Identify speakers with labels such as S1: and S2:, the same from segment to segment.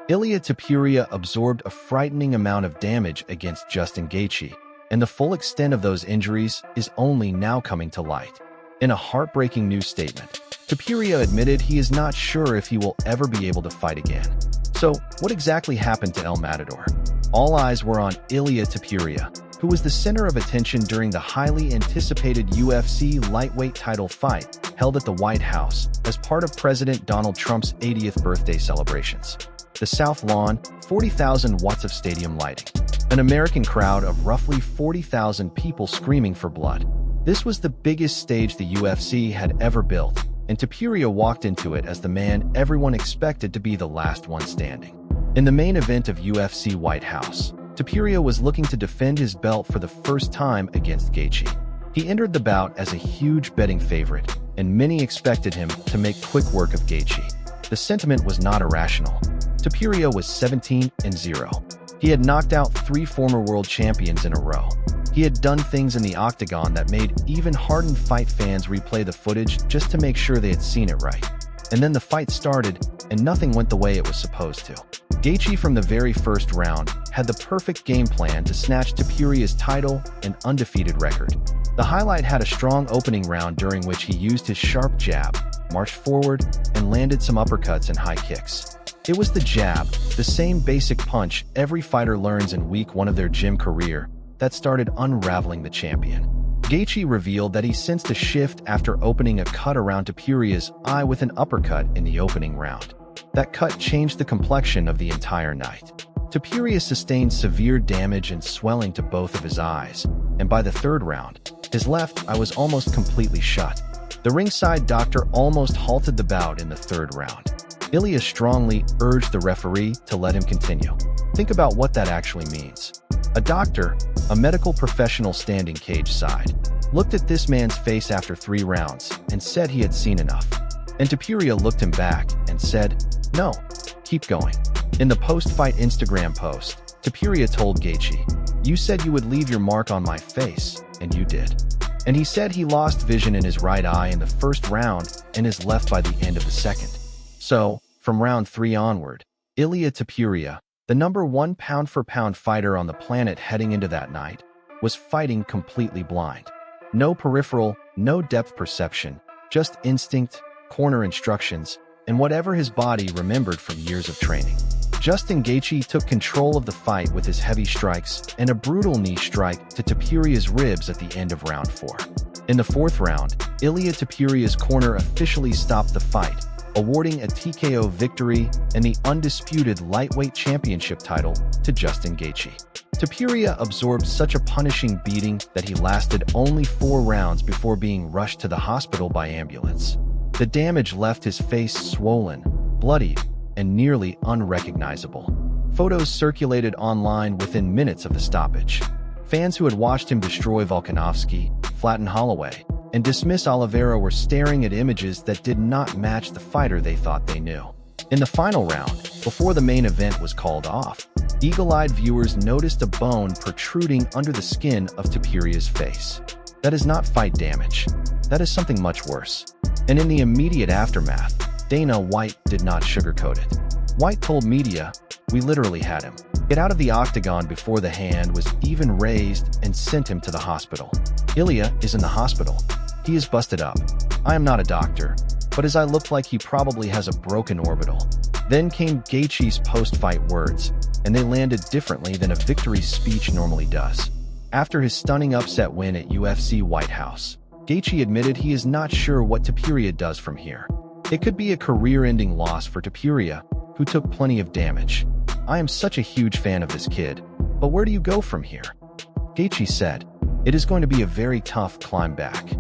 S1: Ilia Topuria absorbed a frightening amount of damage against Justin Gaethje, and the full extent of those injuries is only now coming to light. In a heartbreaking news statement, Topuria admitted he is not sure if he will ever be able to fight again. So, what exactly happened to El Matador? All eyes were on Ilia Topuria, who was the center of attention during the highly anticipated UFC lightweight title fight held at the White House as part of President Donald Trump's 80th birthday celebrations. The South Lawn, 40,000 watts of stadium lighting. An American crowd of roughly 40,000 people screaming for blood. This was the biggest stage the UFC had ever built, and Topuria walked into it as the man everyone expected to be the last one standing. In the main event of UFC White House, Topuria was looking to defend his belt for the first time against Gaethje. He entered the bout as a huge betting favorite, and many expected him to make quick work of Gaethje. The sentiment was not irrational. Topuria was 17-0. He had knocked out 3 former world champions in a row. He had done things in the octagon that made even hardened fight fans replay the footage just to make sure they had seen it right. And then the fight started, and nothing went the way it was supposed to. Gaethje from the very first round had the perfect game plan to snatch Topuria's title and undefeated record. The highlight had a strong opening round during which he used his sharp jab, marched forward, and landed some uppercuts and high kicks. It was the jab, the same basic punch every fighter learns in week 1 of their gym career, that started unraveling the champion. Gaethje revealed that he sensed a shift after opening a cut around Topuria's eye with an uppercut in the opening round. That cut changed the complexion of the entire night. Topuria sustained severe damage and swelling to both of his eyes, and by the 3rd round, his left eye was almost completely shut. The ringside doctor almost halted the bout in the 3rd round. Ilia strongly urged the referee to let him continue. Think about what that actually means. A doctor, a medical professional standing cage side, looked at this man's face after 3 rounds and said he had seen enough. And Topuria looked him back and said, "No, keep going." In the post-fight Instagram post, Topuria told Gaethje, "You said you would leave your mark on my face, and you did." And he said he lost vision in his right eye in the 1st round and his left by the end of the 2nd. So, from round 3 onward, Ilia Topuria, the #1 pound-for-pound fighter on the planet heading into that night, was fighting completely blind. No peripheral, no depth perception, just instinct, corner instructions, and whatever his body remembered from years of training. Justin Gaethje took control of the fight with his heavy strikes and a brutal knee strike to Topuria's ribs at the end of round 4. In the 4th round, Ilia Topuria's corner officially stopped the fight, awarding a TKO victory and the undisputed lightweight championship title to Justin Gaethje. Topuria absorbed such a punishing beating that he lasted only 4 rounds before being rushed to the hospital by ambulance. The damage left his face swollen, bloodied, and nearly unrecognizable. Photos circulated online within minutes of the stoppage. Fans who had watched him destroy Volkanovski, flatten Holloway, and dismiss Oliveira were staring at images that did not match the fighter they thought they knew. In the final round, before the main event was called off, eagle-eyed viewers noticed a bone protruding under the skin of Topuria's face. That is not fight damage. That is something much worse. And in the immediate aftermath, Dana White did not sugarcoat it. White told media, "We literally had him get out of the octagon before the hand was even raised and sent him to the hospital. Ilia is in the hospital. He is busted up. I am not a doctor, but his eye looked like he probably has a broken orbital." Then came Gaethje's post-fight words, and they landed differently than a victory speech normally does. After his stunning upset win at UFC White House, Gaethje admitted he is not sure what Topuria does from here. It could be a career-ending loss for Topuria, who took plenty of damage. "I am such a huge fan of this kid, but where do you go from here?" Gaethje said, "It is going to be a very tough climb back."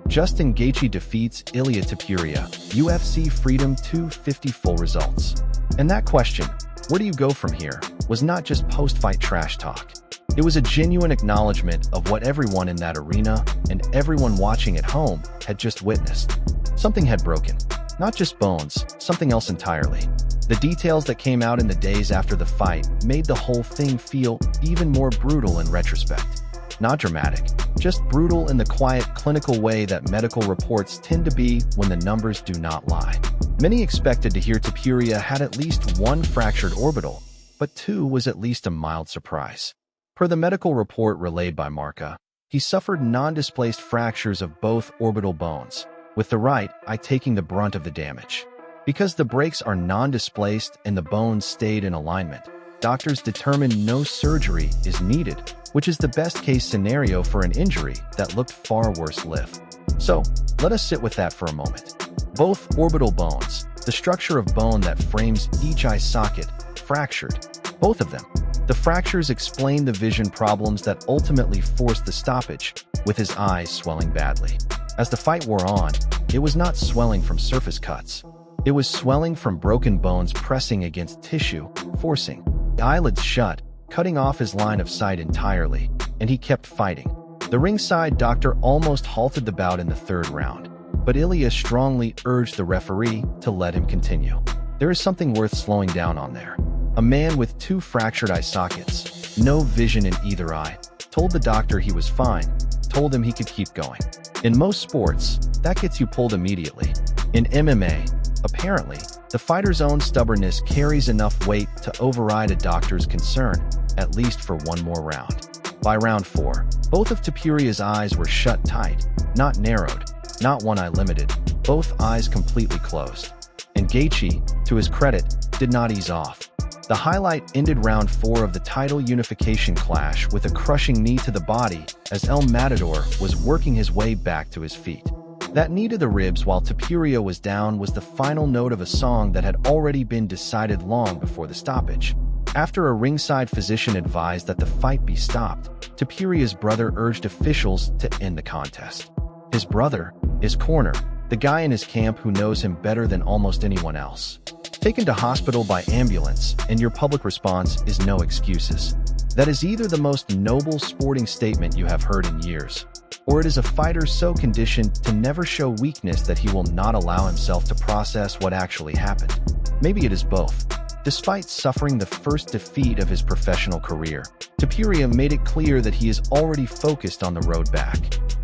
S1: Justin Gaethje defeats Ilia Topuria, UFC Freedom 250 full results. And that question, "Where do you go from here?" was not just post-fight trash talk. It was a genuine acknowledgement of what everyone in that arena and everyone watching at home had just witnessed. Something had broken. Not just bones, something else entirely. The details that came out in the days after the fight made the whole thing feel even more brutal in retrospect. Not dramatic, just brutal in the quiet, clinical way that medical reports tend to be when the numbers do not lie. Many expected to hear Topuria had at least one fractured orbital, but two was at least a mild surprise. Per the medical report relayed by Marca, he suffered non-displaced fractures of both orbital bones, with the right eye taking the brunt of the damage. Because the breaks are non-displaced and the bones stayed in alignment, doctors determined no surgery is needed, which is the best-case scenario for an injury that looked far worse-lived. So, let us sit with that for a moment. Both orbital bones, the structure of bone that frames each eye socket, fractured. Both of them. The fractures explain the vision problems that ultimately forced the stoppage, with his eyes swelling badly. As the fight wore on, it was not swelling from surface cuts. It was swelling from broken bones pressing against tissue, forcing the eyelids shut, cutting off his line of sight entirely, and he kept fighting. The ringside doctor almost halted the bout in the third round, but Ilia strongly urged the referee to let him continue. There is something worth slowing down on there. A man with two fractured eye sockets, no vision in either eye, told the doctor he was fine, told him he could keep going. In most sports, that gets you pulled immediately. In MMA, apparently, the fighter's own stubbornness carries enough weight to override a doctor's concern, at least for one more round. By round 4, both of Topuria's eyes were shut tight, not narrowed, not one eye limited, both eyes completely closed. And Gaethje, to his credit, did not ease off. The highlight ended round 4 of the title unification clash with a crushing knee to the body as El Matador was working his way back to his feet. That knee to the ribs while Topuria was down was the final note of a song that had already been decided long before the stoppage. After a ringside physician advised that the fight be stopped, Topuria's brother urged officials to end the contest. His brother, his corner, the guy in his camp who knows him better than almost anyone else. Taken to hospital by ambulance, and your public response is no excuses. That is either the most noble sporting statement you have heard in years, or it is a fighter so conditioned to never show weakness that he will not allow himself to process what actually happened. Maybe it is both. Despite suffering the first defeat of his professional career, Topuria made it clear that he is already focused on the road back.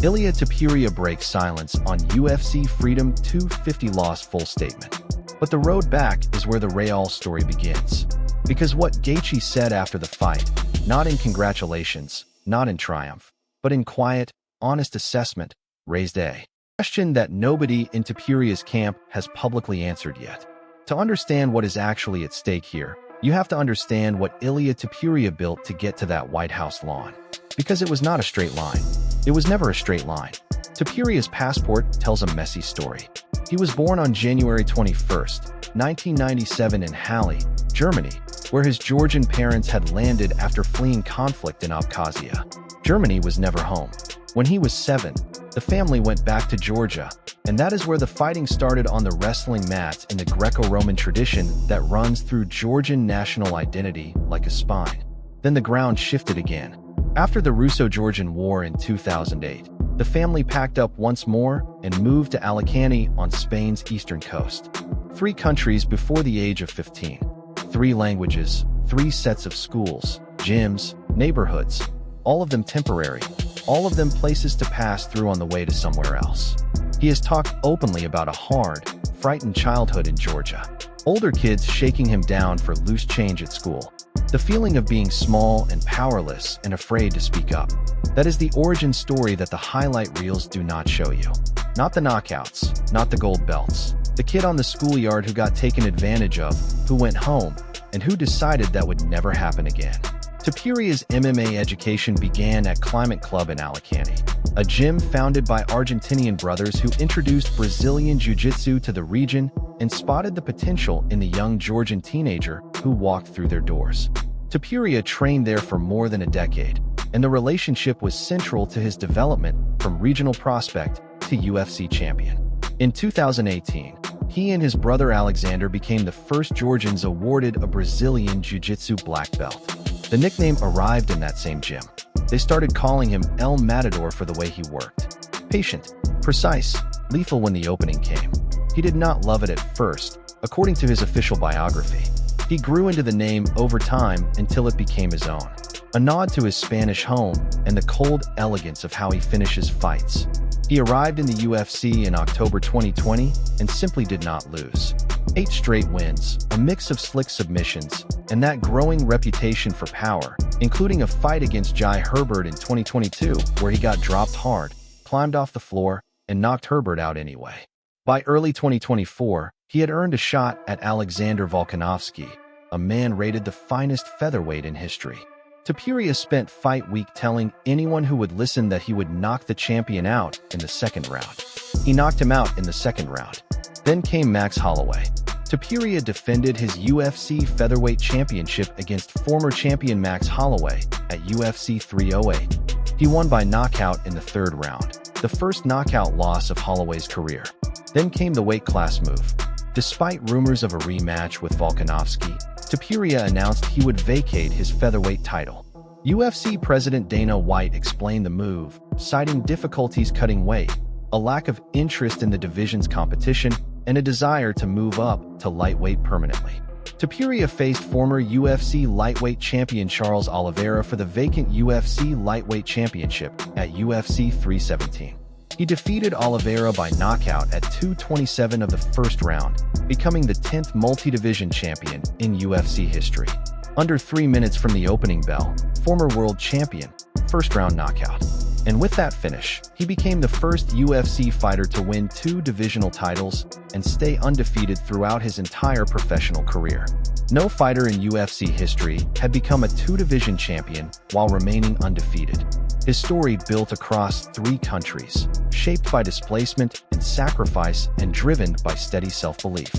S1: Ilia Topuria breaks silence on UFC Freedom 250 loss full statement. But the road back is where the Real story begins. Because what Gaethje said after the fight, not in congratulations, not in triumph, but in quiet, honest assessment, raised a question that nobody in Topuria's camp has publicly answered yet. To understand what is actually at stake here, you have to understand what Ilia Topuria built to get to that White House lawn. Because it was not a straight line. It was never a straight line. Topuria's passport tells a messy story. He was born on January 21, 1997 in Halle, Germany, where his Georgian parents had landed after fleeing conflict in Abkhazia. Germany was never home. When he was 7, the family went back to Georgia, and that is where the fighting started on the wrestling mats in the Greco-Roman tradition that runs through Georgian national identity like a spine. Then the ground shifted again. After the Russo-Georgian War in 2008, the family packed up once more and moved to Alicante on Spain's eastern coast. 3 countries before the age of 15. 3 languages, 3 sets of schools, gyms, neighborhoods, all of them temporary, all of them places to pass through on the way to somewhere else. He has talked openly about a hard, frightened childhood in Georgia. Older kids shaking him down for loose change at school. The feeling of being small and powerless and afraid to speak up. That is the origin story that the highlight reels do not show you. Not the knockouts, not the gold belts. The kid on the schoolyard who got taken advantage of, who went home, and who decided that would never happen again. Topuria's MMA education began at Climate Club in Alicante, a gym founded by Argentinian brothers who introduced Brazilian Jiu-Jitsu to the region and spotted the potential in the young Georgian teenager who walked through their doors. Topuria trained there for more than a decade, and the relationship was central to his development from regional prospect to UFC champion. In 2018, he and his brother Alexander became the first Georgians awarded a Brazilian Jiu-Jitsu black belt. The nickname arrived in that same gym. They started calling him El Matador for the way he worked. Patient, precise, lethal when the opening came. He did not love it at first, according to his official biography. He grew into the name over time until it became his own. a nod to his Spanish home and the cold elegance of how he finishes fights. He arrived in the UFC in October 2020 and simply did not lose. 8 straight wins, a mix of slick submissions, and that growing reputation for power, including a fight against Jai Herbert in 2022 where he got dropped hard, climbed off the floor, and knocked Herbert out anyway. By early 2024, he had earned a shot at Alexander Volkanovski, a man rated the finest featherweight in history. Topuria spent fight week telling anyone who would listen that he would knock the champion out in the second round. He knocked him out in the second round. Then came Max Holloway. Topuria defended his UFC featherweight championship against former champion Max Holloway at UFC 308. He won by knockout in the third round, the first knockout loss of Holloway's career. Then came the weight class move. Despite rumors of a rematch with Volkanovski, Topuria announced he would vacate his featherweight title. UFC President Dana White explained the move, citing difficulties cutting weight, a lack of interest in the division's competition, and a desire to move up to lightweight permanently. Topuria faced former UFC lightweight champion Charles Oliveira for the vacant UFC lightweight championship at UFC 317. He defeated Oliveira by knockout at 2:27 of the first round, becoming the 10th multi-division champion in UFC history. Under 3 minutes from the opening bell, former world champion, first-round knockout. And with that finish, he became the first UFC fighter to win 2 divisional titles and stay undefeated throughout his entire professional career. No fighter in UFC history had become a 2-division champion while remaining undefeated. His story built across 3 countries, shaped by displacement and sacrifice and driven by steady self-belief.